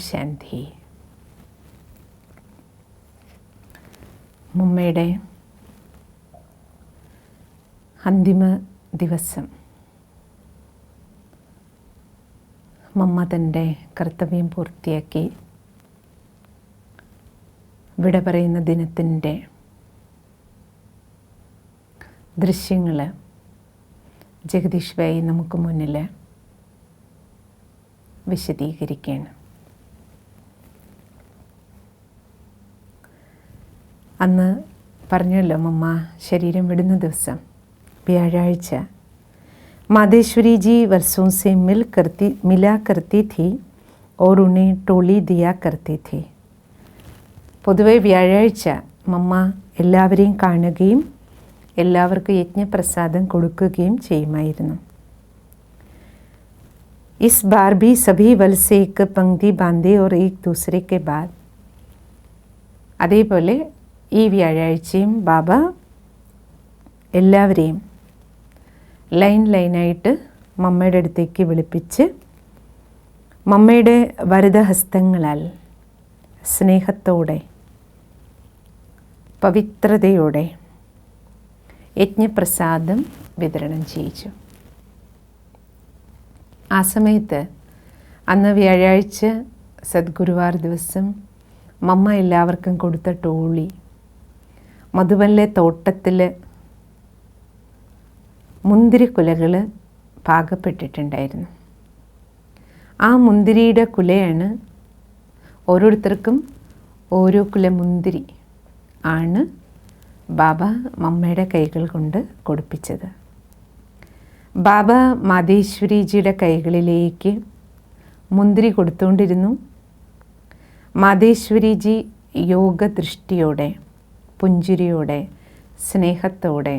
ശാന്തി. മമ്മയുടെ അന്തിമ ദിവസം. മമ്മ തൻ്റെ കർത്തവ്യം പൂർത്തിയാക്കി വിട പറയുന്ന ദിനത്തിൻ്റെ ദൃശ്യങ്ങൾ ജഗദീഷ് ഭായി നമുക്ക് മുന്നിൽ വിശദീകരിക്കുകയാണ്. അന്ന് പറഞ്ഞല്ലോ, മമ്മ ശരീരം വിടുന്ന ദിവസം വ്യാഴാഴ്ച. मादेश्वरी जी वर्षों से मिला करती थी और उन्हें टोली दिया करते थे. പൊതുവെ വ്യാഴാഴ്ച മമ്മ എല്ലാവരെയും കാണുകയും എല്ലാവർക്കും യജ്ഞപ്രസാദം കൊടുക്കുകയും ചെയ്യുമായിരുന്നു. इस बार भी सभी वल से एक पंक्ति बांधे और एक दूसरे के बाद. അതേപോലെ ഈ വ്യാഴാഴ്ചയും ബാബ എല്ലാവരെയും ലൈനായിട്ട് മമ്മയുടെ അടുത്തേക്ക് വിളിപ്പിച്ച് മമ്മയുടെ വരദഹസ്തങ്ങളാൽ സ്നേഹത്തോടെ പവിത്രതയോടെ യജ്ഞപ്രസാദം വിതരണം ചെയ്യിച്ചു. ആ സമയത്ത് അന്ന് വ്യാഴാഴ്ച സദ്ഗുരുവാർ ദിവസം മമ്മ എല്ലാവർക്കും കൊടുത്ത ടോളി മധുബനിലെ തോട്ടത്തിൽ മുന്തിരിക്കുലകൾ പാകപ്പെട്ടിട്ടുണ്ടായിരുന്നു. ആ മുന്തിരിയുടെ കുലയാണ് ഓരോരുത്തർക്കും ഓരോ കുല മുന്തിരി ആണ് ബാബ മമ്മയുടെ കൈകൾ കൊണ്ട് കൊടുപ്പിച്ചത്. ബാബ മാതേശ്വരിജിയുടെ കൈകളിലേക്ക് മുന്തിരി കൊടുത്തുകൊണ്ടിരുന്നു. മാതേശ്വരിജി യോഗദൃഷ്ടിയോടെ പുഞ്ചിരിയോടെ സ്നേഹത്തോടെ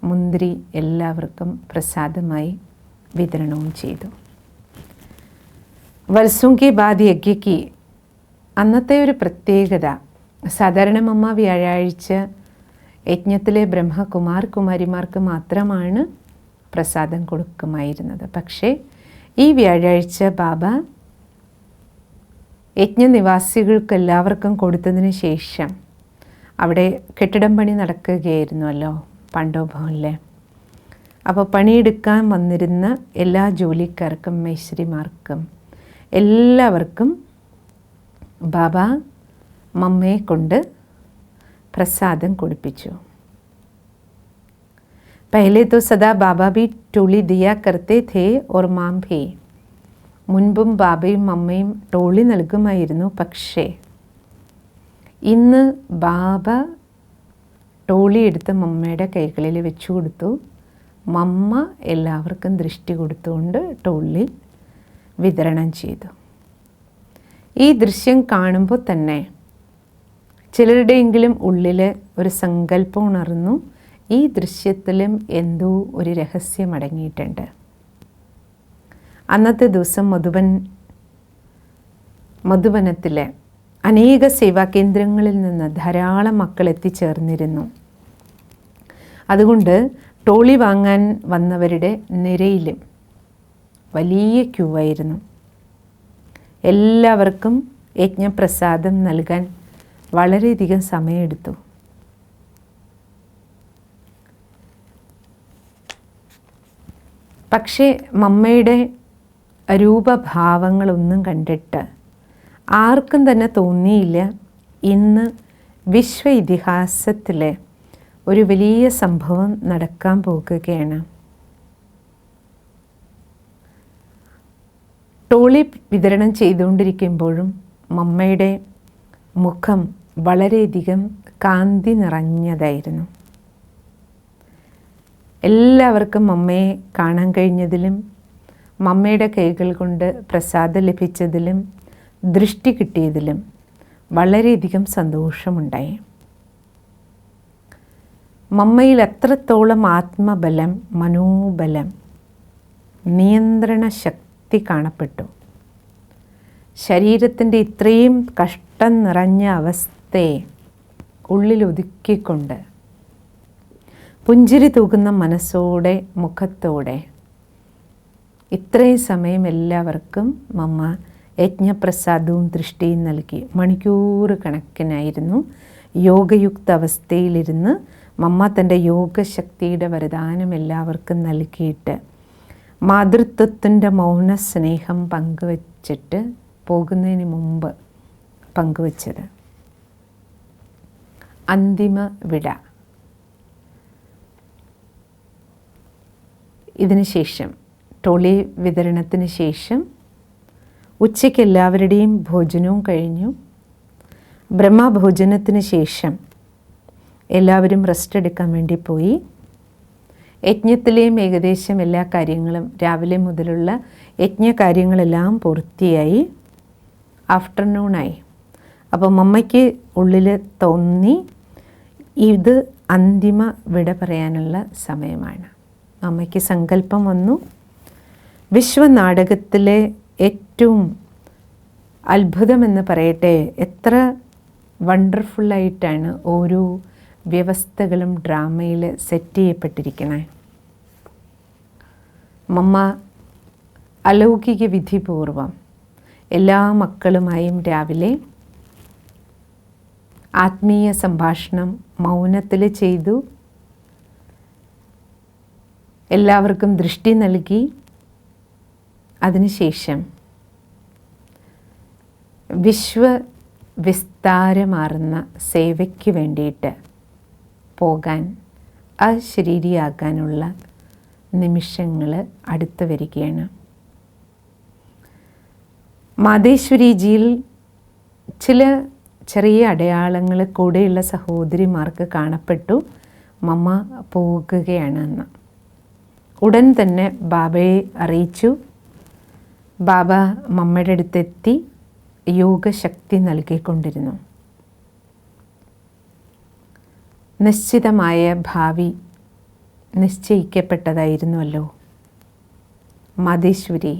മുന്തിരി എല്ലാവർക്കും പ്രസാദമായി വിതരണവും ചെയ്തു. വർഷോं के बाद യജ്ഞയ്ക്ക് അന്നത്തെ ഒരു പ്രത്യേകത, സാധാരണ മമ്മ വ്യാഴാഴ്ച യജ്ഞത്തിലെ കുമാരിമാർക്ക് മാത്രമാണ് പ്രസാദം കൊടുക്കുമായിരുന്നത്. പക്ഷേ ഈ വ്യാഴാഴ്ച ബാബ യജ്ഞനിവാസികൾക്ക് എല്ലാവർക്കും കൊടുത്തതിന് ശേഷം അവിടെ കെട്ടിടം പണി നടക്കുകയായിരുന്നുവല്ലോ പാണ്ഡവ് ഭവനിൽ. അപ്പോൾ പണിയെടുക്കാൻ വന്നിരുന്ന എല്ലാ ജോലിക്കാർക്കും മേശ്രിമാർക്കും എല്ലാവർക്കും ബാബ മമ്മയെ കൊണ്ട് പ്രസാദം കൊടുപ്പിച്ചു. पहले तो सदा बाबा भी टोली दिया करते थे और माम भी. മുൻപും ബാബയും മമ്മയും ടോളി നൽകുമായിരുന്നു. പക്ഷേ ഇന്ന് ബാബ ടോളി എടുത്ത് മമ്മയുടെ കൈകളിൽ വെച്ചു കൊടുത്തു. മമ്മ എല്ലാവർക്കും ദൃഷ്ടി കൊടുത്തുകൊണ്ട് ടോളി വിതരണം ചെയ്തു. ഈ ദൃശ്യം കാണുമ്പോൾ തന്നെ ചിലരുടെയെങ്കിലും ഉള്ളിൽ ഒരു സങ്കല്പം ഉണർന്നു. ഈ ദൃശ്യത്തിലും എന്തോ ഒരു രഹസ്യം അടങ്ങിയിട്ടുണ്ട്. അന്നത്തെ ദിവസം മധുബനത്തിലെ അനേക സേവാ കേന്ദ്രങ്ങളിൽ നിന്ന് ധാരാളം മക്കൾ എത്തിച്ചേർന്നിരുന്നു. അതുകൊണ്ട് ടോളി വാങ്ങാൻ വന്നവരുടെ നിരയിലും വലിയ ക്യൂ ആയിരുന്നു. എല്ലാവർക്കും യജ്ഞപ്രസാദം നൽകാൻ വളരെയധികം സമയമെടുത്തു. പക്ഷേ മമ്മയുടെ രൂപഭാവങ്ങളൊന്നും കണ്ടിട്ട് ആർക്കും തന്നെ തോന്നിയില്ല ഇന്ന് വിശ്വ ഇതിഹാസത്തിലെ ഒരു വലിയ സംഭവം നടക്കാൻ പോകുകയാണ്. ടോളി വിതരണം ചെയ്തുകൊണ്ടിരിക്കുമ്പോഴും മമ്മയുടെ മുഖം വളരെയധികം കാന്തി നിറഞ്ഞതായിരുന്നു. എല്ലാവർക്കും മമ്മയെ കാണാൻ കഴിഞ്ഞതിലും മമ്മയുടെ കൈകൾ കൊണ്ട് പ്രസാദം ലഭിച്ചതിലും ദൃഷ്ടി കിട്ടിയതിലും വളരെയധികം സന്തോഷമുണ്ടായി. മമ്മയിൽ എത്രത്തോളം ആത്മബലം, മനോബലം, നിയന്ത്രണ ശക്തി കാണപ്പെട്ടു. ശരീരത്തിൻ്റെ ഇത്രയും കഷ്ടം നിറഞ്ഞ അവസ്ഥയെ ഉള്ളിലൊതുക്കിക്കൊണ്ട് പുഞ്ചിരി തൂകുന്ന മനസ്സോടെ മുഖത്തോടെ ഇത്രയും സമയം എല്ലാവർക്കും മമ്മ യജ്ഞപ്രസാദവും ദൃഷ്ടിയും നൽകി. മണിക്കൂർ കണക്കിനായിരുന്നു യോഗയുക്ത അവസ്ഥയിലിരുന്ന് മമ്മ തൻ്റെ യോഗശക്തിയുടെ വരദാനം എല്ലാവർക്കും നൽകിയിട്ട് മാതൃത്വത്തിൻ്റെ മൗന സ്നേഹം പങ്കുവച്ചിട്ട് പോകുന്നതിന് മുമ്പ് പങ്കുവച്ചത്. അന്തിമ വിട. ഇതിനുശേഷം ടോളി വിതരണത്തിന് ശേഷം ഉച്ചയ്ക്ക് എല്ലാവരുടെയും ഭോജനവും കഴിഞ്ഞു. ബ്രഹ്മഭോജനത്തിന് ശേഷം എല്ലാവരും റെസ്റ്റ് എടുക്കാൻ വേണ്ടി പോയി. യജ്ഞത്തിലെയും ഏകദേശം എല്ലാ കാര്യങ്ങളും രാവിലെ മുതലുള്ള യജ്ഞകാര്യങ്ങളെല്ലാം പൂർത്തിയായി. ആഫ്റ്റർനൂണായി. അപ്പോൾ മമ്മയ്ക്ക് ഉള്ളിൽ തോന്നി ഇത് അന്തിമ വിട പറയാനുള്ള സമയമാണ്. അമ്മയ്ക്ക് സങ്കല്പം വന്നു, വിശ്വനാടകത്തിലെ ഏറ്റവും അത്ഭുതമെന്ന് പറയട്ടെ, എത്ര വണ്ടർഫുള്ളായിട്ടാണ് ഓരോ വ്യവസ്ഥകളും ഡ്രാമയിൽ സെറ്റ് ചെയ്യപ്പെട്ടിരിക്കണേ. മമ്മ അലൗകിക വിധിപൂർവം എല്ലാ മക്കളുമായും രാവിലെ ആത്മീയ സംഭാഷണം മൗനത്തിൽ ചെയ്തു. എല്ലാവർക്കും ദൃഷ്ടി നൽകി. അതിനുശേഷം വിശ്വവിസ്താരമാർന്ന സേവയ്ക്ക് വേണ്ടിയിട്ട് പോകാൻ അശരീരിയാകാനുള്ള നിമിഷങ്ങൾ അടുത്ത് വരികയാണ്. മാതേശ്വരിജിയിൽ ചില ചെറിയ അടയാളങ്ങൾ കൂടെയുള്ള സഹോദരിമാർക്ക് കാണപ്പെട്ടു. മമ്മ പോകുകയാണ് എന്ന്. ഉടൻ തന്നെ ബാബയെ അറിയിച്ചു. ബാബ മമ്മയുടെ അടുത്തെത്തി യോഗശക്തി നൽകിക്കൊണ്ടിരുന്നു. നിശ്ചിതമായ ഭാവി നിശ്ചയിക്കപ്പെട്ടതായിരുന്നുവല്ലോ. മാതേശ്വരി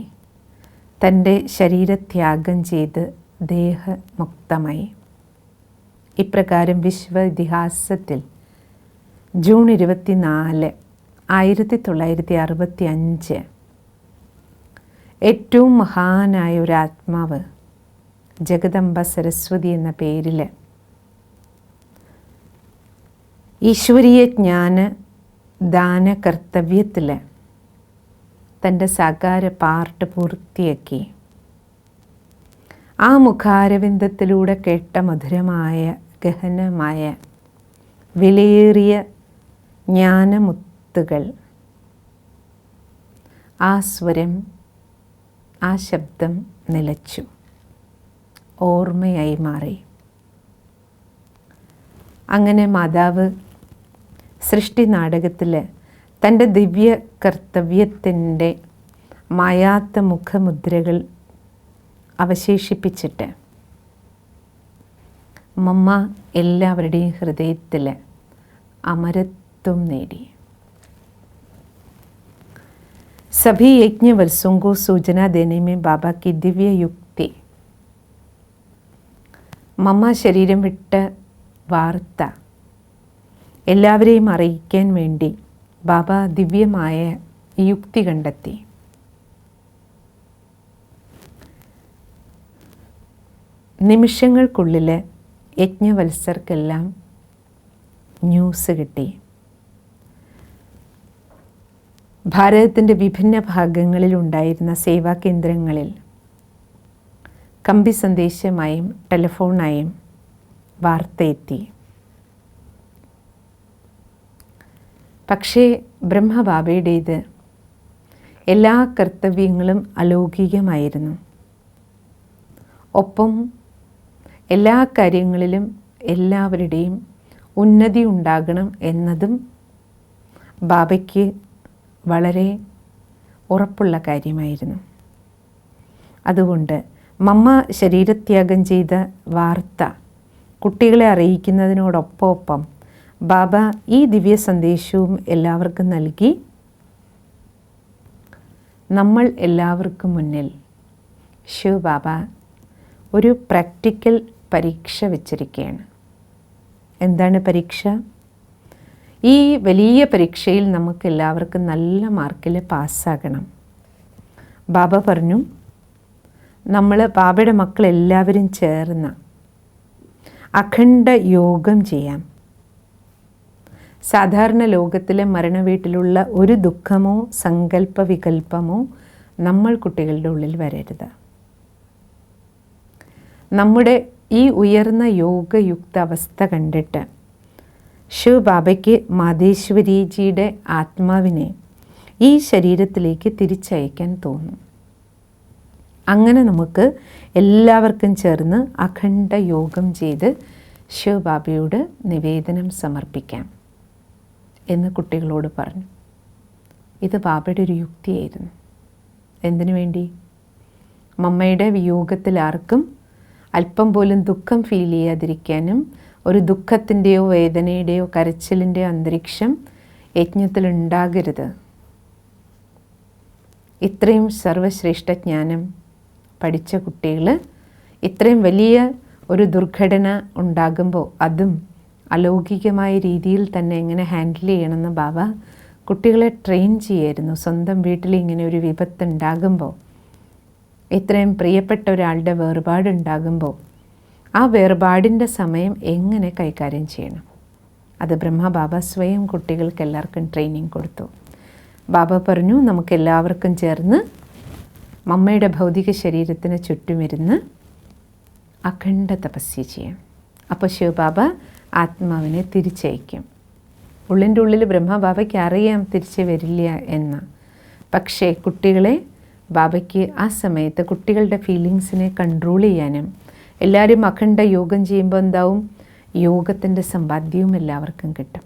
തൻ്റെ ശരീരത്യാഗം ചെയ്ത് ദേഹമുക്തമായി. ഇപ്രകാരം വിശ്വ ഇതിഹാസത്തിൽ ജൂൺ 24, 1965 ഏറ്റവും മഹാനായ ഒരു ആത്മാവ് ജഗദംബ സരസ്വതി എന്ന പേരിൽ ഈശ്വരീയ ജ്ഞാന ദാന കർത്തവ്യത്തിൽ തൻ്റെ സാകാര പാർട്ട് പൂർത്തിയാക്കി. ആ മുഖാരവിന്ദത്തിലൂടെ കേട്ട മധുരമായ ഗഹനമായ വിലയേറിയ ജ്ഞാനമുത്തുകൾ, ആ സ്വരം, ആ ശബ്ദം നിലച്ചു, ഓർമ്മയായി മാറി. അങ്ങനെ മാതാവ് സൃഷ്ടി നാടകത്തിൽ തൻ്റെ ദിവ്യ കർത്തവ്യത്തിൻ്റെ മായാത്ത മുഖമുദ്രകൾ അവശേഷിപ്പിച്ചിട്ട് മമ്മ എല്ലാവരുടെയും ഹൃദയത്തിൽ അമരത്വം നേടി. सभी यज्ञवल्सों को सूचना देने में बाबा की दिव्य युक्ति. മമ്മ ശരീരം വിട്ട വാർത്ത എല്ലാവരെയും അറിയിക്കാൻ വേണ്ടി ബാബ ദിവ്യമായ യുക്തി കണ്ടെത്തി. നിമിഷങ്ങൾക്കുള്ളിൽ യജ്ഞവത്സർക്കെല്ലാം ന്യൂസ് കിട്ടി. ഭാരതത്തിൻ്റെ വിഭിന്ന ഭാഗങ്ങളിലുണ്ടായിരുന്ന സേവാ കേന്ദ്രങ്ങളിൽ കമ്പി സന്ദേശമായും ടെലിഫോണായും വാർത്തയെത്തി. പക്ഷേ ബ്രഹ്മബാബയുടേത് എല്ലാ കർത്തവ്യങ്ങളും അലൗകികമായിരുന്നു. ഒപ്പം എല്ലാ കാര്യങ്ങളിലും എല്ലാവരുടെയും ഉന്നതി ഉണ്ടാകണം എന്നതും ബാബയ്ക്ക് വളരെ ഉറപ്പുള്ള കാര്യമായിരുന്നു. അതുകൊണ്ട് മമ്മ ശരീരത്യാഗം ചെയ്ത വാർത്ത കുട്ടികളെ അറിയിക്കുന്നതിനോടൊപ്പം ബാബ ഈ ദിവ്യ സന്ദേശവും എല്ലാവർക്കും നൽകി. നമ്മൾ എല്ലാവർക്കും മുന്നിൽ ശിവ ബാബ ഒരു പ്രാക്ടിക്കൽ പരീക്ഷ വെച്ചിരിക്കുകയാണ്. എന്താണ് പരീക്ഷ? ഈ വലിയ പരീക്ഷയിൽ നമുക്ക് എല്ലാവർക്കും നല്ല മാർക്കിൽ പാസ്സാകണം. ബാബ പറഞ്ഞു, നമ്മൾ ബാബയുടെ മക്കളെല്ലാവരും ചേർന്ന് അഖണ്ഡ യോഗം ചെയ്യാം. സാധാരണ ലോകത്തിലെ മരണവീട്ടിലുള്ള ഒരു ദുഃഖമോ സങ്കല്പ വികല്പമോ നമ്മൾ കുട്ടികളുടെ ഉള്ളിൽ വരരുത്. നമ്മുടെ ഈ ഉയർന്ന യോഗയുക്ത അവസ്ഥ കണ്ടിട്ട് ശിവ് ബാബയ്ക്ക് മാതേശ്വരിജിയുടെ ആത്മാവിനെ ഈ ശരീരത്തിലേക്ക് തിരിച്ചയക്കാൻ തോന്നും. അങ്ങനെ നമുക്ക് എല്ലാവർക്കും ചേർന്ന് അഖണ്ഡ യോഗം ചെയ്ത് ശിവ് ബാബയോട് നിവേദനം സമർപ്പിക്കാം എന്ന് കുട്ടികളോട് പറഞ്ഞു. ഇത് ബാബയുടെ ഒരു യുക്തിയായിരുന്നു. എന്തിനു വേണ്ടി? മമ്മയുടെ വിയോഗത്തിൽ ആർക്കും അല്പം പോലും ദുഃഖം ഫീൽ ചെയ്യാതിരിക്കാനും ഒരു ദുഃഖത്തിൻ്റെയോ വേദനയുടെയോ കരച്ചിലിൻ്റെയോ അന്തരീക്ഷം യജ്ഞത്തിൽ ഉണ്ടാകരുത്. ഇത്രയും സർവശ്രേഷ്ഠ ജ്ഞാനം പഠിച്ച കുട്ടികൾ ഇത്രയും വലിയ ഒരു ദുർഘടന ഉണ്ടാകുമ്പോൾ അതും അലൗകികമായ രീതിയിൽ തന്നെ എങ്ങനെ ഹാൻഡിൽ ചെയ്യണമെന്ന് ബാബ കുട്ടികളെ ട്രെയിൻ ചെയ്യായിരുന്നു. സ്വന്തം വീട്ടിൽ ഇങ്ങനെ ഒരു വിപത്ത് ഉണ്ടാകുമ്പോൾ, ഇത്രയും പ്രിയപ്പെട്ട ഒരാളുടെ വേർപാടുണ്ടാകുമ്പോൾ ആ വേർപാടിൻ്റെ സമയം എങ്ങനെ കൈകാര്യം ചെയ്യണം, അത് ബ്രഹ്മബാബ സ്വയം കുട്ടികൾക്ക് എല്ലാവർക്കും ട്രെയിനിങ് കൊടുത്തു. ബാബ പറഞ്ഞു, നമുക്കെല്ലാവർക്കും ചേർന്ന് മമ്മയുടെ ഭൗതിക ശരീരത്തിന് ചുറ്റുമിരുന്ന് അഖണ്ഡ തപസ്യ ചെയ്യാം. അപ്പോൾ ശിവബാബ ആത്മാവിനെ തിരിച്ചയക്കും. ഉള്ളിൻ്റെ ഉള്ളിൽ ബ്രഹ്മബാബയ്ക്ക് അറിയാം തിരിച്ച് വരില്ല എന്ന്. പക്ഷേ കുട്ടികളെ ബാബയ്ക്ക് ആ സമയത്ത് കുട്ടികളുടെ ഫീലിങ്സിനെ കൺട്രോൾ ചെയ്യാനും, എല്ലാവരും അഖണ്ഡ യോഗം ചെയ്യുമ്പോൾ എന്താവും, യോഗത്തിൻ്റെ സമ്പാദ്യവും എല്ലാവർക്കും കിട്ടും.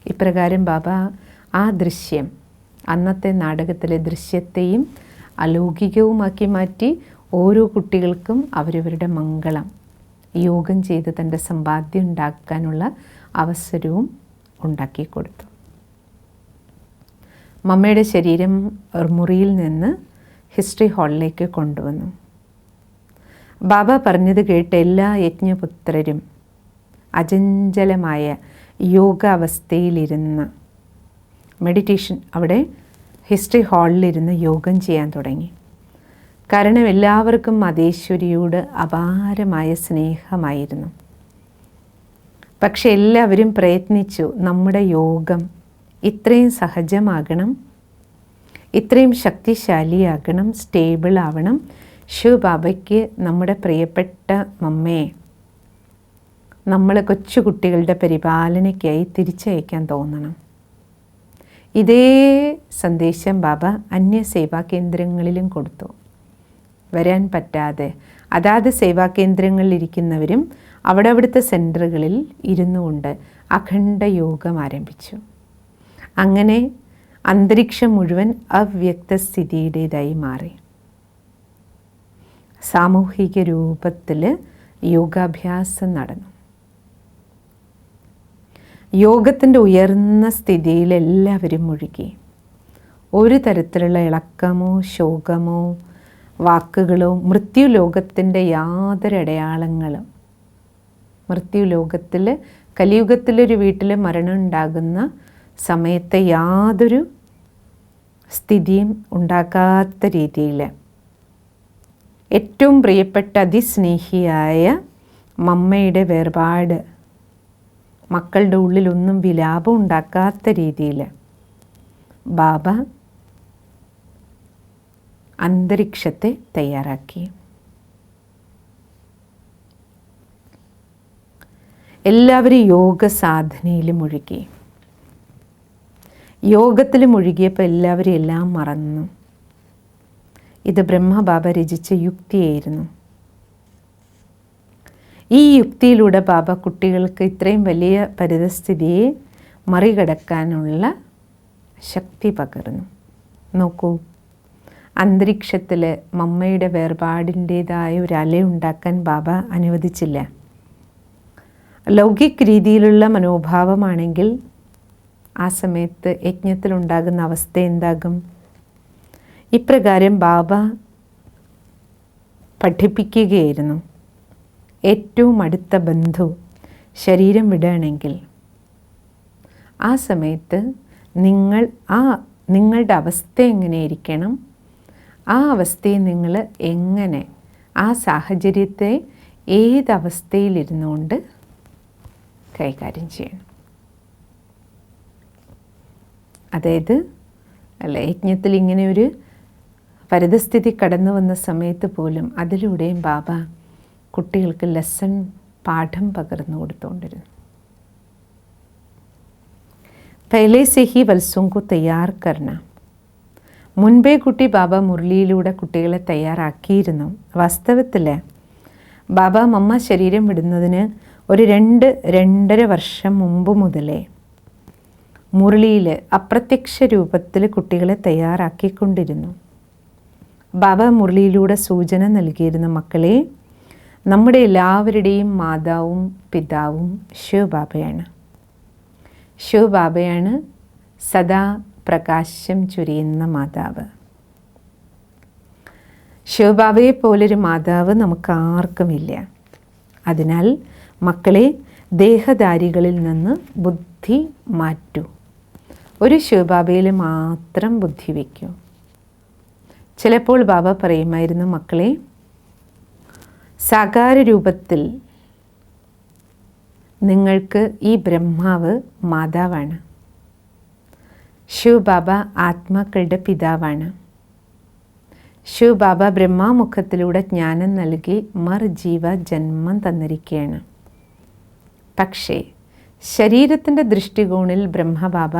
ഇപ്രകാരം ബാബ ആ ദൃശ്യം, അന്നത്തെ നാടകത്തിലെ ദൃശ്യത്തെയും അലൗകികവുമാക്കി മാറ്റി ഓരോ കുട്ടികൾക്കും അവരവരുടെ മംഗളം യോഗം ചെയ്ത് തൻ്റെ സമ്പാദ്യം ഉണ്ടാക്കാനുള്ള അവസരവും ഉണ്ടാക്കി കൊടുത്തു. മമ്മയുടെ ശരീരം മുറിയിൽ നിന്ന് ഹിസ്റ്ററി ഹാളിലേക്ക് കൊണ്ടുവന്നു. ബാബ പറഞ്ഞത് കേട്ട് എല്ലാ യജ്ഞപുത്രരും അചഞ്ചലമായ യോഗാവസ്ഥയിലിരുന്ന് മെഡിറ്റേഷൻ അവിടെ ഹിസ്റ്ററി ഹാളിലിരുന്ന് യോഗം ചെയ്യാൻ തുടങ്ങി. കാരണം എല്ലാവർക്കും മതേശ്വരിയോട് അപാരമായ സ്നേഹമായിരുന്നു. പക്ഷെ എല്ലാവരും പ്രയത്നിച്ചു നമ്മുടെ യോഗം ഇത്രയും സഹജമാകണം, ഇത്രയും ശക്തിശാലിയാകണം, സ്റ്റേബിൾ ആവണം. ശിവ് ബാബയ്ക്ക് നമ്മുടെ പ്രിയപ്പെട്ട മമ്മയെ നമ്മൾ കൊച്ചു കുട്ടികളുടെ പരിപാലനയ്ക്കായി തിരിച്ചയക്കാൻ തോന്നണം. ഇതേ സന്ദേശം ബാബ അന്യ സേവാ കേന്ദ്രങ്ങളിലും കൊടുത്തു. വരാൻ പറ്റാതെ അതാത് സേവാ കേന്ദ്രങ്ങളിലിരിക്കുന്നവരും അവിടുത്തെ സെൻറ്ററുകളിൽ ഇരുന്നു കൊണ്ട് അഖണ്ഡ യോഗം ആരംഭിച്ചു. അങ്ങനെ അന്തരീക്ഷം മുഴുവൻ അവ്യക്തസ്ഥിതിയുടേതായി മാറി. സാമൂഹിക രൂപത്തിൽ യോഗാഭ്യാസം നടന്നു. യോഗത്തിൻ്റെ ഉയർന്ന സ്ഥിതിയിൽ എല്ലാവരും മുഴുകി. ഒരു തരത്തിലുള്ള ഇളക്കമോ ശോകമോ വാക്കുകളോ മൃത്യുലോകത്തിൻ്റെ യാതൊരു അടയാളങ്ങളും, മൃത്യുലോകത്തിൽ കലിയുഗത്തിലൊരു വീട്ടിൽ മരണം ഉണ്ടാകുന്ന സമയത്തെ യാതൊരു സ്ഥിതിയും ഉണ്ടാക്കാത്ത രീതിയിൽ ഏറ്റവും പ്രിയപ്പെട്ട അതിസ്നേഹിയായ മമ്മയുടെ വേർപാട് മക്കളുടെ ഉള്ളിലൊന്നും വിലാപം ഉണ്ടാക്കാത്ത രീതിയിൽ ബാബ അന്തരീക്ഷത്തെ തയ്യാറാക്കി. എല്ലാവരും യോഗ സാധനയിൽ മുഴുകി. യോഗത്തിൽ മുഴുകിയപ്പോൾ എല്ലാവരും എല്ലാം മറന്നു. ഇത് ബ്രഹ്മബാബ രചിച്ച യുക്തിയായിരുന്നു. ഈ യുക്തിയിലൂടെ ബാബ കുട്ടികൾക്ക് ഇത്രയും വലിയ പരിതസ്ഥിതിയെ മറികടക്കാനുള്ള ശക്തി പകർന്നു. നോക്കൂ, അന്തരീക്ഷത്തിൽ മമ്മയുടെ വേർപാടിൻ്റേതായ ഒരു അലയുണ്ടാക്കാൻ ബാബ അനുവദിച്ചില്ല. ലൗകിക് രീതിയിലുള്ള മനോഭാവമാണെങ്കിൽ ആ സമയത്ത് യജ്ഞത്തിലുണ്ടാകുന്ന അവസ്ഥ എന്താകും? ഇപ്രകാരം ബാബ പഠിപ്പിക്കുകയായിരുന്നു. ഏറ്റവും അടുത്ത ബന്ധു ശരീരം വിടുകയാണെങ്കിൽ ആ സമയത്ത് നിങ്ങളുടെ അവസ്ഥ എങ്ങനെയിരിക്കണം, ആ അവസ്ഥയെ നിങ്ങൾ എങ്ങനെ, ആ സാഹചര്യത്തെ ഏതവസ്ഥയിലിരുന്നുകൊണ്ട് കൈകാര്യം ചെയ്യണം. അതായത് യജ്ഞത്തിൽ ഇങ്ങനെ ഒരു പരിതസ്ഥിതി കടന്നു വന്ന സമയത്ത് പോലും അതിലൂടെയും ബാബ കുട്ടികൾക്ക് പാഠം പകർന്നു കൊടുത്തുകൊണ്ടിരുന്നു. പഹലെ സെ ഹി വത്സോं को तैयार करना. മുൻപേ കുട്ടി ബാബ മുരളിയിലൂടെ കുട്ടികളെ തയ്യാറാക്കിയിരുന്നു. വാസ്തവത്തിൽ ബാബ മമ്മ ശരീരം വിടുന്നതിന് ഒരു 2-2.5 വർഷം മുമ്പ് മുതലേ മുരളിയിൽ അപ്രത്യക്ഷ രൂപത്തിൽ കുട്ടികളെ തയ്യാറാക്കിക്കൊണ്ടിരുന്നു. ബാബ മുരളിയിലൂടെ സൂചന നൽകിയിരുന്ന, മക്കളെ, നമ്മുടെ എല്ലാവരുടെയും മാതാവും പിതാവും ശിവബാബയാണ്. ശിവബാബയാണ് സദാ പ്രകാശം ചൊരിയുന്ന മാതാവ്. ശിവബാബയെ പോലൊരു മാതാവ് നമുക്ക് ആർക്കുമില്ല. അതിനാൽ മക്കളെ, ദേഹധാരികളിൽ നിന്ന് ബുദ്ധി മാറ്റൂ. ഒരു ശിവബാബയിൽ മാത്രം ബുദ്ധി വയ്ക്കൂ. ചിലപ്പോൾ ബാബ പറയുമായിരുന്നു, മക്കളെ, സാകാര രൂപത്തിൽ നിങ്ങൾക്ക് ഈ ബ്രഹ്മാവ് മാതാവാണ്. ശിവബാബ ആത്മാക്കളുടെ പിതാവാണ്. ശിവബാബ ബ്രഹ്മാമുഖത്തിലൂടെ ജ്ഞാനം നൽകി മർജീവ ജന്മം തന്നിരിക്കുകയാണ്. പക്ഷേ ശരീരത്തിൻ്റെ ദൃഷ്ടികോണിൽ ബ്രഹ്മബാബ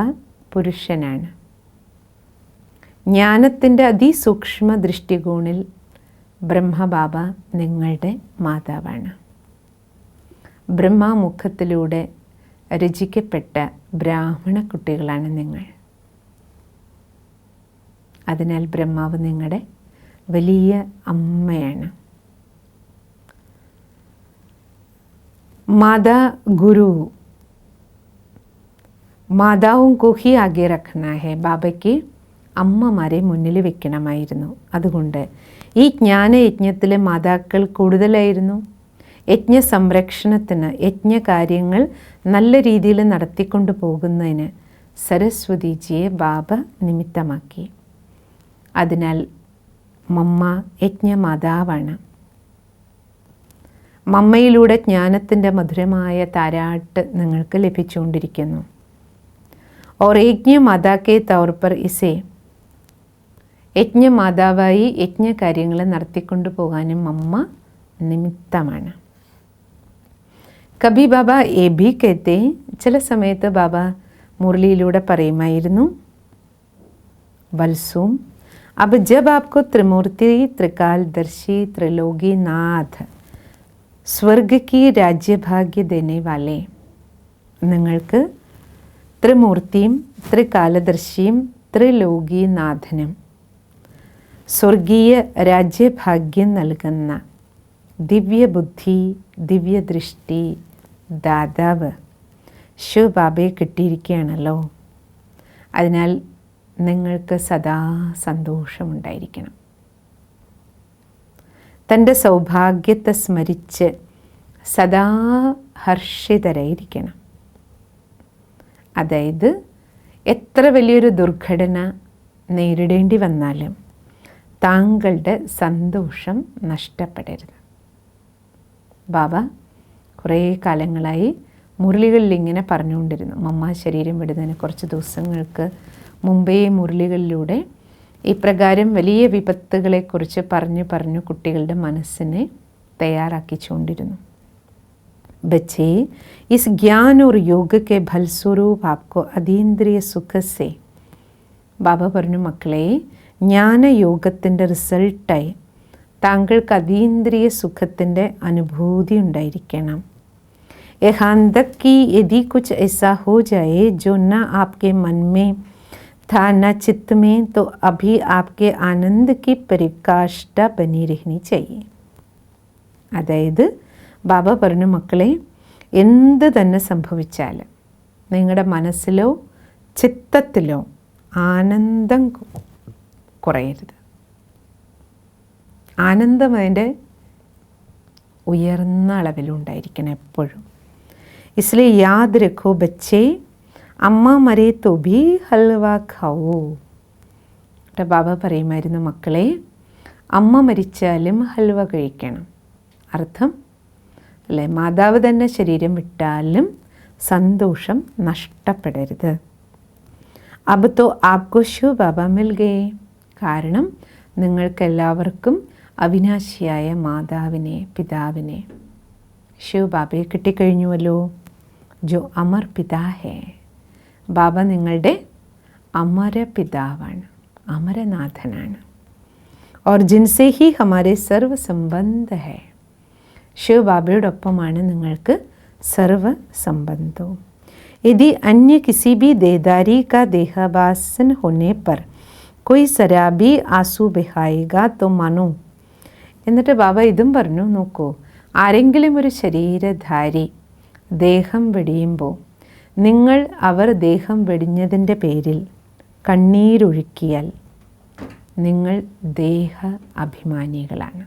പുരുഷനാണ്. ജ്ഞാനത്തിൻ്റെ അതിസൂക്ഷ്മ ദൃഷ്ടികോണിൽ ബ്രഹ്മബാബ നിങ്ങളുടെ മാതാവാണ്. ബ്രഹ്മാമുഖത്തിലൂടെ രചിക്കപ്പെട്ട ബ്രാഹ്മണ കുട്ടികളാണ് നിങ്ങൾ. അതിനാൽ ബ്രഹ്മാവ് നിങ്ങളുടെ വലിയ അമ്മയാണ്. മാതാ ഗുരു മാതാവും കോഹി ആകെ രഖന ഹെ. ബാബയ്ക്ക് അമ്മമാരെ മുന്നിൽ വെക്കണമായിരുന്നു. അതുകൊണ്ട് ഈ ജ്ഞാനയജ്ഞത്തിലെ മാതാക്കൾ കൂടുതലായിരുന്നു. യജ്ഞ സംരക്ഷണത്തിന്, യജ്ഞകാര്യങ്ങൾ നല്ല രീതിയിൽ നടത്തിക്കൊണ്ടു പോകുന്നതിന് സരസ്വതിജിയെ ബാബ നിമിത്തമാക്കി. അതിനാൽ മമ്മ യജ്ഞമാതാവാണ്. മമ്മയിലൂടെ ജ്ഞാനത്തിൻ്റെ മധുരമായ താരാട്ട് നിങ്ങൾക്ക് ലഭിച്ചുകൊണ്ടിരിക്കുന്നു. और यज्ञ माता के तौर पर इसे യജ്ഞമാതാവായി യജ്ഞകാര്യങ്ങൾ നടത്തിക്കൊണ്ടു പോകാനും അമ്മ നിമിത്തമാണ്. കബി ബാബ എ ബി കേത്തെ, ചില സമയത്ത് ബാബ മുരളിയിലൂടെ പറയുമായിരുന്നു, വത്സും अब जब आपको त्रिमूर्ति त्रिकालदर्शी त्रिलोकी नाथ स्वर्ग की राज्यभाग्य देने वाले, നിങ്ങൾക്ക് ത്രിമൂർത്തിയും ത്രികാലദർശിയും ത്രിലോകീനാഥനും സ്വർഗീയ രാജ്യഭാഗ്യം നൽകുന്ന ദിവ്യബുദ്ധി, ദിവ്യദൃഷ്ടി ദാതാവ് ശിവബാബയെ കിട്ടിയിരിക്കുകയാണല്ലോ. അതിനാൽ നിങ്ങൾക്ക് സദാ സന്തോഷമുണ്ടായിരിക്കണം. തൻ്റെ സൗഭാഗ്യത്തെ സ്മരിച്ച് സദാ ഹർഷിതരായിരിക്കണം. അതായത് എത്ര വലിയൊരു ദുർഘടന നേരിടേണ്ടി വന്നാലും താങ്കളുടെ സന്തോഷം നഷ്ടപ്പെടരുത്. ബാബ കുറേ കാലങ്ങളായി മുരളികളിൽ ഇങ്ങനെ പറഞ്ഞുകൊണ്ടിരുന്നു. മമ്മ ശരീരം വിടുന്നതിന് കുറച്ച് ദിവസങ്ങൾക്ക് മുമ്പേ മുരളികളിലൂടെ ഇപ്രകാരം വലിയ വിപത്തുകളെക്കുറിച്ച് പറഞ്ഞു കുട്ടികളുടെ മനസ്സിനെ തയ്യാറാക്കിച്ചുകൊണ്ടിരുന്നു. बच्चे, इस ज्ञान और योग के फलस्वरूप आपको അതീന്ദ്രിയ സുഖ സെ, ബാബ പറഞ്ഞു, മക്കളെ, ജ്ഞാനയോഗത്തിൻ്റെ റിസൾട്ടായി താങ്കൾക്ക് അതീന്ദ്രിയ സുഖത്തിൻ്റെ അനുഭൂതി ഉണ്ടായിരിക്കണം. यहाँ तक कि यदि कुछ ऐसा हो जाए जो न आपके मन में था न चित्त में, तो अभी आपके आनंद की परिकाष्ठा बनी रहनी चाहिए. അതായത് ബാബ പറഞ്ഞു, മക്കളെ, എന്ത് തന്നെ സംഭവിച്ചാലും നിങ്ങളുടെ മനസ്സിലോ ചിത്തത്തിലോ ആനന്ദം കുറയരുത്. ആനന്ദം അതിൻ്റെ ഉയർന്ന അളവിലുണ്ടായിരിക്കണം എപ്പോഴും. इसलिए याद रखो बच्चे, अम्मा मरे तो भी हलवा खाओ. ബാബ പറയുമായിരുന്നു, മക്കളെ, അമ്മ മരിച്ചാലും ഹൽവ കഴിക്കണം. അർത്ഥം അല്ലേ, മാതാവ് തന്നെ ശരീരം വിട്ടാലും സന്തോഷം നഷ്ടപ്പെടരുത്. അബ് തോ ആപ്കോ ശിവ് ബാബ മിൽ ഗയേ. കാരണം നിങ്ങൾക്കെല്ലാവർക്കും അവിനാശിയായ മാതാവിനെ, പിതാവിനെ, ശിവ് ബാബയെ കിട്ടിക്കഴിഞ്ഞുവല്ലോ. ജോ അമർ പിതാ ഹേ. ബാബ നിങ്ങളുടെ അമര പിതാവാണ്, അമരനാഥനാണ്. और जिनसे ही हमारे सर्व संबंध है. शिव ബാബയോടൊപ്പമാണ് നിങ്ങൾക്ക് സർവ സംബന്ധവും. यदि अन्य किसी भी देदारी का देहाभासन होने पर कोई शराबी आंसू बहाएगा तो मानो. എന്നിട്ട് ബാബ ഇതും പറഞ്ഞു, നോക്കൂ, ആരെങ്കിലും ഒരു ശരീരധാരി ദേഹം വെടിയുമ്പോൾ നിങ്ങൾ അവർ ദേഹം വെടിഞ്ഞതിൻ്റെ പേരിൽ കണ്ണീരൊഴുക്കിയാൽ നിങ്ങൾ ദേഹ അഭിമാനികളാണ്.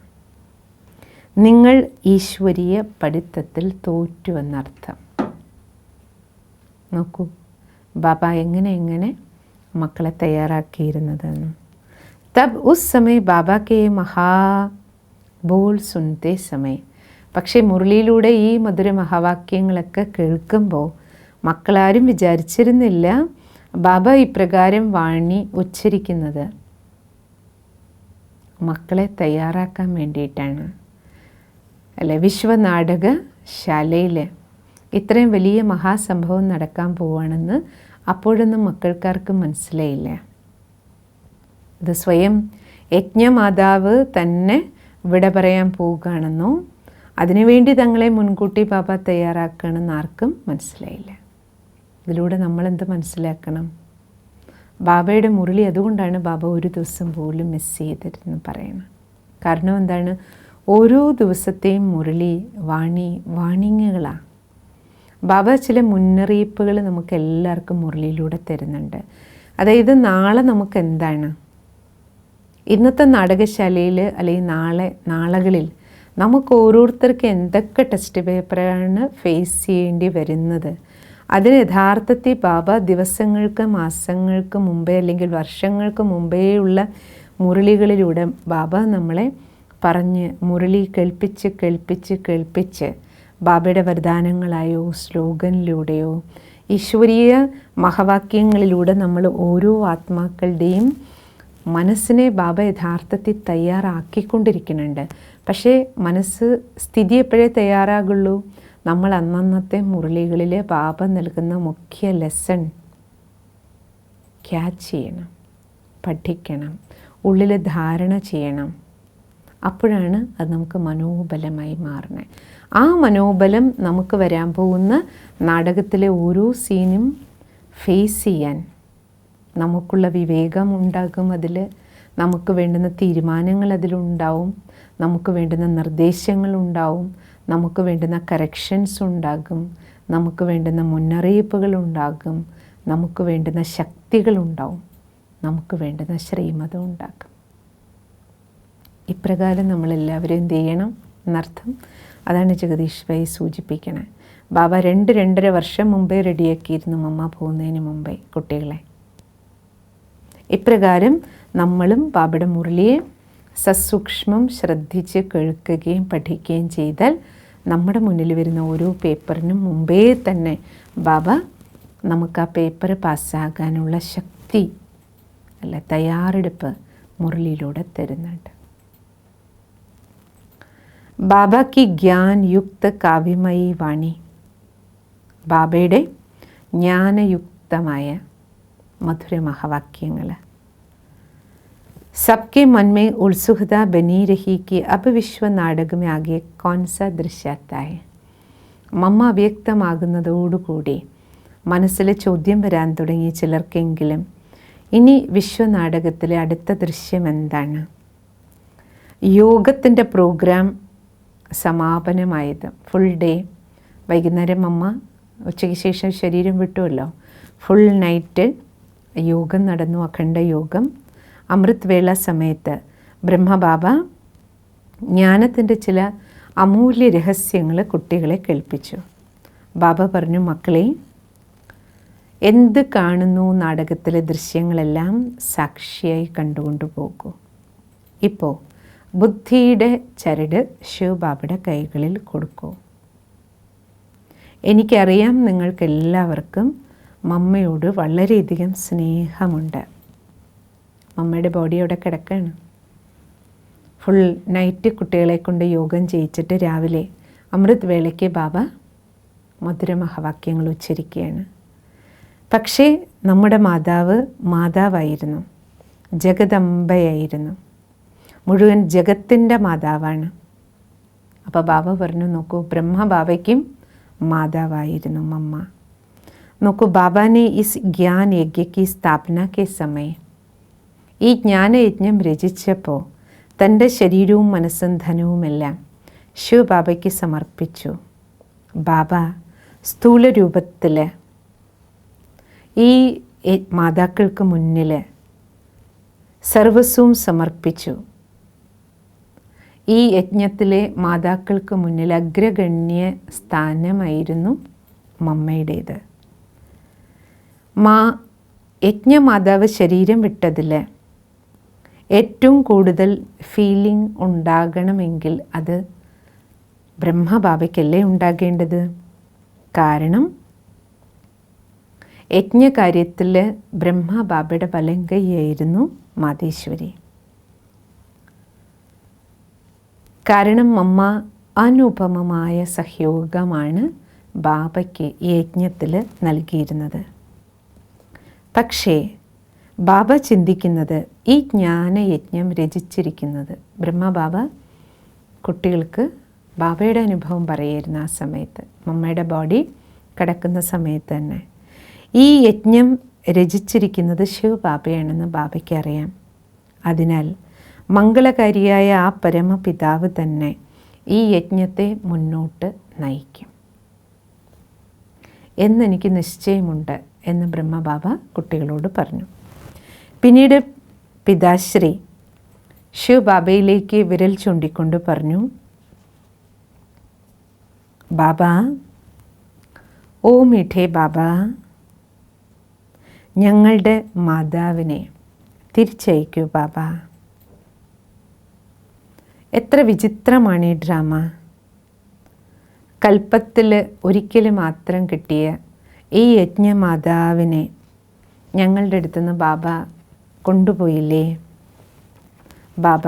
നിങ്ങൾ ഈശ്വരീയ പഠിത്തത്തിൽ തോറ്റുവെന്നർത്ഥം. നോക്കൂ ബാബ എങ്ങനെ മക്കളെ തയ്യാറാക്കിയിരുന്നതെന്ന്. തബ് ഉസ് സമയ ബാബ കെ മഹാ ബോൾ സുനത്തെ സമയ. പക്ഷേ മുരളിയിലൂടെ ഈ മധുര മഹാവാക്യങ്ങളൊക്കെ കേൾക്കുമ്പോൾ മക്കളാരും വിചാരിച്ചിരുന്നില്ല ബാബ ഇപ്രകാരം വാണി ഉച്ചരിക്കുന്നത് മക്കളെ തയ്യാറാക്കാൻ വേണ്ടിയിട്ടാണ്. അല്ലെ, വിശ്വനാടകശാലയിൽ ഇത്രയും വലിയ മഹാസംഭവം നടക്കാൻ പോവുകയാണെന്ന് അപ്പോഴൊന്നും മക്കൾക്കാർക്ക് മനസ്സിലായില്ല. ഇത് സ്വയം യജ്ഞമാതാവ് തന്നെ വിട പറയാൻ പോവുകയാണെന്നോ അതിനുവേണ്ടി തങ്ങളെ മുൻകൂട്ടി ബാബ തയ്യാറാക്കണമെന്ന് ആർക്കും മനസ്സിലായില്ല. ഇതിലൂടെ നമ്മളെന്ത് മനസ്സിലാക്കണം? ബാബയുടെ മുരളി, അതുകൊണ്ടാണ് ബാബ ഒരു ദിവസം പോലും മിസ് ചെയ്തിരുന്നു പറയണം. കാരണം എന്താണ്? ഓരോ ദിവസത്തെയും മുരളി വാണിങ്ങുകളാണ്. ബാബ ചില മുന്നറിയിപ്പുകൾ നമുക്ക് എല്ലാവർക്കും മുരളിയിലൂടെ തരുന്നുണ്ട്. അതായത് നാളെ നമുക്ക് എന്താണ്, ഇന്നത്തെ നാടകശാലയിൽ അല്ലെങ്കിൽ നാളുകളിൽ നമുക്ക് ഓരോരുത്തർക്ക് എന്തൊക്കെ ടെസ്റ്റ് പേപ്പറാണ് ഫേസ് ചെയ്യേണ്ടി വരുന്നത്, അതിന് യഥാർത്ഥത്തിൽ ബാബ ദിവസങ്ങൾക്ക് മാസങ്ങൾക്ക് മുമ്പേ അല്ലെങ്കിൽ വർഷങ്ങൾക്ക് മുമ്പേ ഉള്ള മുരളികളിലൂടെ ബാബ നമ്മളെ പറഞ്ഞ് മുരളി കേൾപ്പിച്ച് ബാബയുടെ വരദാനങ്ങളായോ സ്ലോഗനിലൂടെയോ ഈശ്വരീയ മഹാവാക്യങ്ങളിലൂടെ നമ്മൾ ഓരോ ആത്മാക്കളുടെയും മനസ്സിനെ ബാബ യഥാർത്ഥത്തിൽ തയ്യാറാക്കിക്കൊണ്ടിരിക്കുന്നുണ്ട്. പക്ഷേ മനസ്സ് സ്ഥിതി എപ്പോഴേ തയ്യാറാകുള്ളൂ? നമ്മൾ അന്നന്നത്തെ മുരളികളിൽ ബാബ നൽകുന്ന മുഖ്യ ലെസൺ ക്യാച്ച് ചെയ്യണം, പഠിക്കണം, ഉള്ളിൽ ധാരണ ചെയ്യണം. അപ്പോഴാണ് അത് നമുക്ക് മനോബലമായി മാറുന്നത്. ആ മനോബലം നമുക്ക് വരാൻ പോകുന്ന നാടകത്തിലെ ഓരോ സീനും ഫേസ് ചെയ്യാൻ നമുക്കുള്ള വിവേകം ഉണ്ടാകും. അതിൽ നമുക്ക് വേണ്ടുന്ന തീരുമാനങ്ങൾ അതിലുണ്ടാവും, നമുക്ക് വേണ്ടുന്ന നിർദ്ദേശങ്ങളുണ്ടാവും, നമുക്ക് വേണ്ടുന്ന കറക്ഷൻസ് ഉണ്ടാകും, നമുക്ക് വേണ്ടുന്ന മുന്നറിയിപ്പുകളുണ്ടാകും, നമുക്ക് വേണ്ടുന്ന ശക്തികളുണ്ടാവും, നമുക്ക് വേണ്ടുന്ന ശ്രീമതം ഉണ്ടാകും. ഇപ്രകാരം നമ്മളെല്ലാവരും എന്ത് ചെയ്യണം എന്നർത്ഥം. അതാണ് ജഗദീഷ് ഭായി സൂചിപ്പിക്കണേ. ബാബ 2-2.5 വർഷം മുമ്പേ റെഡിയാക്കിയിരുന്നു മമ്മ പോകുന്നതിന് മുമ്പേ കുട്ടികളെ. ഇപ്രകാരം നമ്മളും ബാബയുടെ മുരളിയെ സസൂക്ഷ്മം ശ്രദ്ധിച്ച് കേൾക്കുകയും പഠിക്കുകയും ചെയ്താൽ നമ്മുടെ മുന്നിൽ വരുന്ന ഓരോ പേപ്പറിനും മുമ്പേ തന്നെ ബാബ നമുക്ക് ആ പേപ്പർ പാസ്സാകാനുള്ള ശക്തി അല്ല തയ്യാറെടുപ്പ് മുരളിയിലൂടെ തരുന്നുണ്ട്. ബാബ കി ജ്ഞാൻ യുക്ത കാവ്യമയി വാണി. ബാബയുടെ ജ്ഞാനയുക്തമായ മധുര മഹാവാക്യങ്ങൾ. सबके मन में उत्सुकता बनी रही कि अब विश्व नाटक में आगे कौन सा दृश्य आता है. മമ്മ അവ്യക്തമാകുന്നതോടുകൂടി മനസ്സിൽ ചോദ്യം വരാൻ തുടങ്ങി ചിലർക്കെങ്കിലും, ഇനി വിശ്വനാടകത്തിലെ അടുത്ത ദൃശ്യം എന്താണ്? യോഗത്തിൻ്റെ പ്രോഗ്രാം സമാപനമായത്. ഫുൾ ഡേ, വൈകുന്നേരം അമ്മ ഉച്ചയ്ക്ക് ശേഷം ശരീരം വിട്ടുമല്ലോ, ഫുൾ നൈറ്റ് യോഗം നടന്നു, അഖണ്ഡ യോഗം. അമൃത് വേള സമയത്ത് ബ്രഹ്മബാബ ജ്ഞാനത്തിൻ്റെ ചില അമൂല്യ രഹസ്യങ്ങൾ കുട്ടികളെ കേൾപ്പിച്ചു. ബാബ പറഞ്ഞു, മക്കളെ, എന്ത് കാണുന്നു നാടകത്തിലെ ദൃശ്യങ്ങളെല്ലാം സാക്ഷിയായി കണ്ടുകൊണ്ടു പോകൂ. ഇപ്പോൾ ബുദ്ധിയുടെ ചരട് ശിവബാബയുടെ കൈകളിൽ കൊടുക്കൂ. എനിക്കറിയാം നിങ്ങൾക്കെല്ലാവർക്കും മമ്മയോട് വളരെയധികം സ്നേഹമുണ്ട്. മമ്മയുടെ ബോഡി അവിടെ കിടക്കുകയാണ്. ഫുൾ നൈറ്റ് കുട്ടികളെ കൊണ്ട് യോഗം ചെയ്യിച്ചിട്ട് രാവിലെ അമൃത് വേളയ്ക്ക് ബാബ മധുരമഹാവാക്യങ്ങൾ ഉച്ചരിക്കുകയാണ്. പക്ഷേ നമ്മുടെ മാതാവായിരുന്നു, ജഗദംബയായിരുന്നു, മുഴുവൻ ജഗത്തിൻ്റെ മാതാവാണ്. അപ്പോൾ ബാബ പറഞ്ഞു, നോക്കൂ, ബ്രഹ്മബാബയ്ക്കും മാതാവായിരുന്നു മമ്മ. നോക്കൂ, ബാബാനെ ഇസ് ജ്ഞാൻ യജ്ഞയ്ക്ക് സ്ഥാപന കെ സമയം, ഈ ജ്ഞാനയജ്ഞം രചിച്ചപ്പോൾ തൻ്റെ ശരീരവും മനസ്സും ധനവുമെല്ലാം ശിവബാബയ്ക്ക് സമർപ്പിച്ചു. ബാബ സ്ഥൂല രൂപത്തിൽ ഈ മാതാക്കൾക്ക് മുന്നിൽ സർവസ്വവും സമർപ്പിച്ചു. ഈ യജ്ഞത്തിലെ മാതാക്കൾക്ക് മുന്നിൽ അഗ്രഗണ്യ സ്ഥാനമായിരുന്നു മമ്മയുടേത്. യജ്ഞമാതാവ് ശരീരം വിട്ടതിൽ ഏറ്റവും കൂടുതൽ ഫീലിംഗ് ഉണ്ടാകണമെങ്കിൽ അത് ബ്രഹ്മബാബയ്ക്കല്ലേ ഉണ്ടാകേണ്ടത്? കാരണം യജ്ഞകാര്യത്തിൽ ബ്രഹ്മബാബയുടെ വലങ്കയായിരുന്നു മാതേശ്വരി. കാരണം മമ്മ അനുപമമായ സഹയോഗമാണ് ബാബയ്ക്ക് ഈ യജ്ഞത്തിൽ നൽകിയിരുന്നത്. പക്ഷേ ബാബ ചിന്തിക്കുന്നത്, ഈ ജ്ഞാനയജ്ഞം രചിച്ചിരിക്കുന്നത് ബ്രഹ്മബാബ കുട്ടികൾക്ക് ബാബയുടെ അനുഭവം പറയായിരുന്നു. ആ സമയത്ത് മമ്മയുടെ ബോഡി കിടക്കുന്ന സമയത്ത് തന്നെ ഈ യജ്ഞം രചിച്ചിരിക്കുന്നത് ശിവബാബയാണെന്ന് ബാബയ്ക്ക് അറിയാം. അതിനാൽ മംഗളകാരിയായ ആ പരമപിതാവ് തന്നെ ഈ യജ്ഞത്തെ മുന്നോട്ട് നയിക്കും എന്നെനിക്ക് നിശ്ചയമുണ്ട് എന്ന് ബ്രഹ്മബാബ കുട്ടികളോട് പറഞ്ഞു. പിന്നീട് പിതാശ്രീ ശിവബാബയിലേക്ക് വിരൽ ചൂണ്ടിക്കൊണ്ട് പറഞ്ഞു, ബാബ, ഓ മീഠേ ബാബ, ഞങ്ങളുടെ മാതാവിനെ തിരിച്ചയക്കൂ ബാബ. എത്ര വിചിത്രമാണ് ഈ ഡ്രാമ. കൽപ്പത്തിൽ ഒരിക്കൽ മാത്രം കിട്ടിയ ഈ യജ്ഞമാതാവിനെ ഞങ്ങളുടെ അടുത്തുനിന്ന് ബാബ കൊണ്ടുപോയില്ലേ? ബാബ,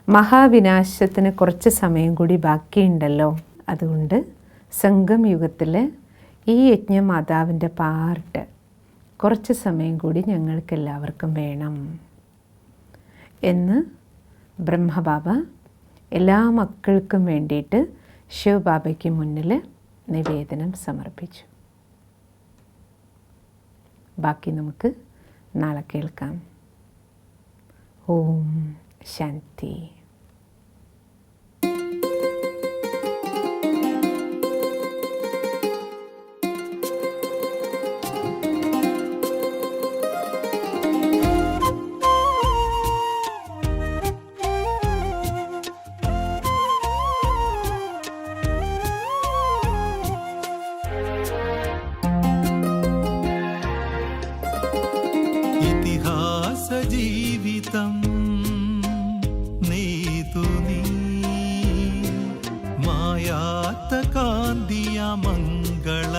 മഹാവിനാശത്തിന് കുറച്ച് സമയം കൂടി ബാക്കിയുണ്ടല്ലോ. അതുകൊണ്ട് സംഗം യുഗത്തിൽ ഈ യജ്ഞമാതാവിൻ്റെ പാർട്ട് കുറച്ച് സമയം കൂടി ഞങ്ങൾക്കെല്ലാവർക്കും വേണം എന്ന് ബ്രഹ്മബാബ എല്ലാ മക്കൾക്കും വേണ്ടിയിട്ട് ശിവബാബയ്ക്ക് മുന്നിൽ നിവേദനം സമർപ്പിച്ചു. ബാക്കി നമുക്ക് നാളെ കേൾക്കാം. ഓം ശാന്തി. జీవితం నీతు నీ మాయాత కాంతియ మంగళ